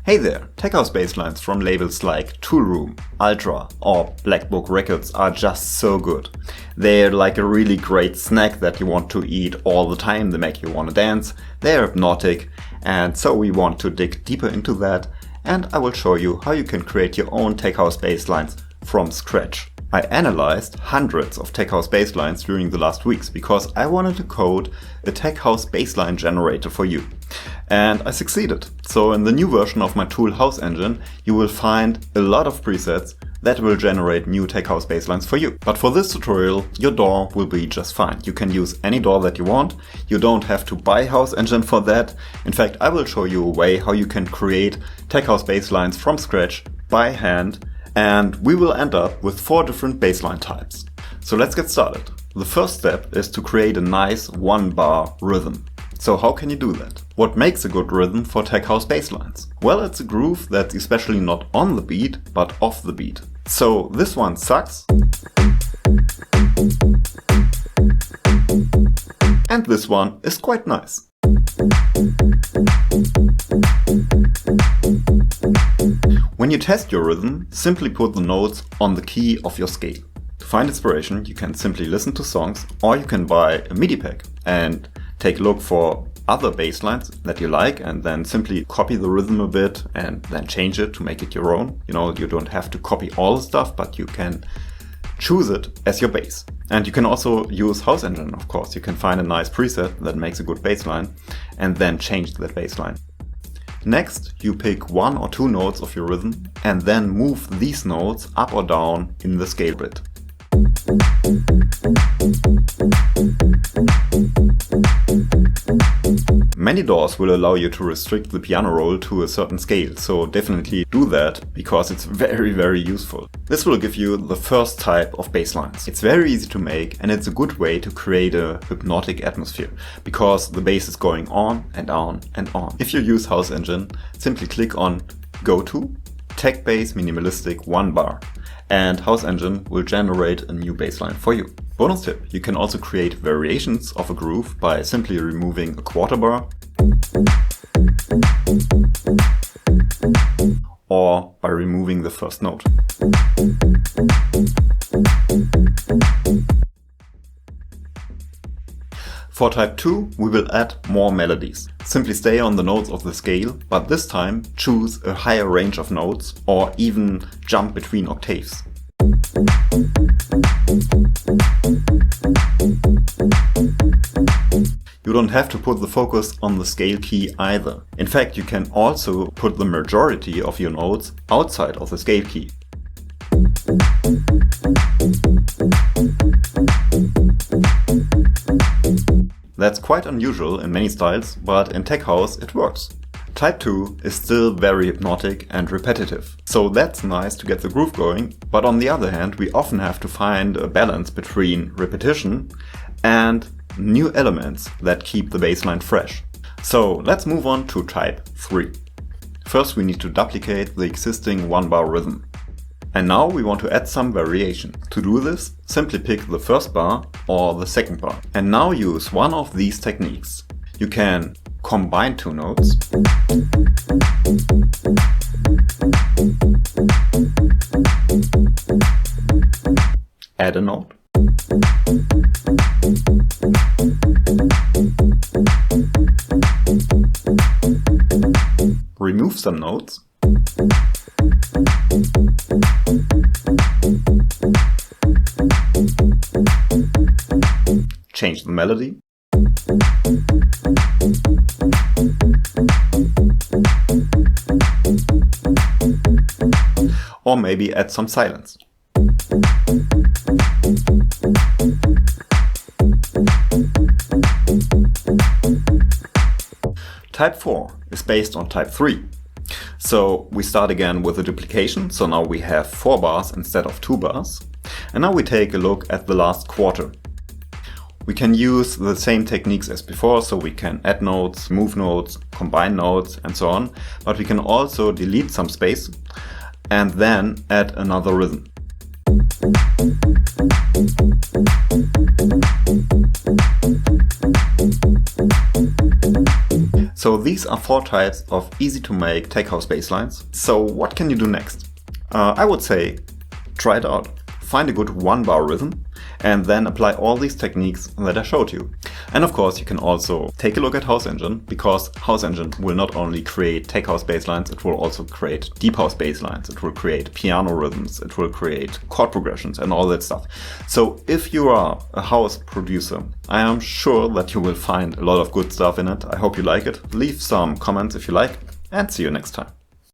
Hey there, tech house basslines from labels like Toolroom, Ultra or Black Book Records are just so good. They're like a really great snack that you want to eat all the time. They make you want to dance, they're hypnotic, and so we want to dig deeper into that, and I will show you how you can create your own tech house basslines from scratch. I analyzed hundreds of tech house basslines during the last weeks because I wanted to code a tech house bassline generator for you. And I succeeded. So in the new version of my tool House Engine, you will find a lot of presets that will generate new tech house basslines for you. But for this tutorial, your DAW will be just fine. You can use any DAW that you want. You don't have to buy House Engine for that. In fact, I will show you a way how you can create tech house basslines from scratch by hand. And we will end up with 4 different bassline types. So let's get started. The first step is to create a nice 1-bar rhythm. So how can you do that? What makes a good rhythm for tech house basslines? Well, it's a groove that's especially not on the beat, but off the beat. So this one sucks. And this one is quite nice. When you test your rhythm, simply put the notes on the key of your scale. To find inspiration, you can simply listen to songs, or you can buy a MIDI pack and take a look for other basslines that you like and then simply copy the rhythm a bit and then change it to make it your own. You know, you don't have to copy all the stuff, but you can choose it as your bass. And you can also use House Engine, of course. You can find a nice preset that makes a good bassline and then change that bassline. Next, you pick 1 or 2 notes of your rhythm and then move these notes up or down in the scale grid. Many DAWs will allow you to restrict the piano roll to a certain scale, so definitely do that because it's very useful. This will give you the first type of basslines. It's very easy to make and it's a good way to create a hypnotic atmosphere because the bass is going on and on and on. If you use House Engine, simply click on Go to, Tech Bass Minimalistic 1 bar. And House Engine will generate a new bassline for you. Bonus tip, you can also create variations of a groove by simply removing a quarter bar or by removing the first note. For type 2, we will add more melodies. Simply stay on the notes of the scale, but this time choose a higher range of notes or even jump between octaves. You don't have to put the focus on the scale key either. In fact, you can also put the majority of your notes outside of the scale key. That's quite unusual in many styles, but in tech house it works. Type 2 is still very hypnotic and repetitive, so that's nice to get the groove going, but on the other hand we often have to find a balance between repetition and new elements that keep the bassline fresh. So let's move on to type 3. First we need to duplicate the existing 1-bar rhythm. And now we want to add some variation. To do this, simply pick the first bar or the second bar. And now use one of these techniques. You can combine 2 notes, add a note, remove some notes, change the melody, or maybe add some silence. Type 4 is based on type 3. So we start again with a duplication, so now we have 4 bars instead of 2 bars. And now we take a look at the last quarter. We can use the same techniques as before, so we can add notes, move notes, combine notes and so on, but we can also delete some space and then add another rhythm. So these are 4 types of easy to make tech house basslines. So what can you do next? I would say try it out. Find a good 1-bar rhythm and then apply all these techniques that I showed you. And of course you can also take a look at House Engine, because House Engine will not only create tech house basslines, it will also create deep house basslines, it will create piano rhythms, it will create chord progressions and all that stuff. So if you are a house producer, I am sure that you will find a lot of good stuff in it. I hope you like it. Leave some comments if you like, and see you next time.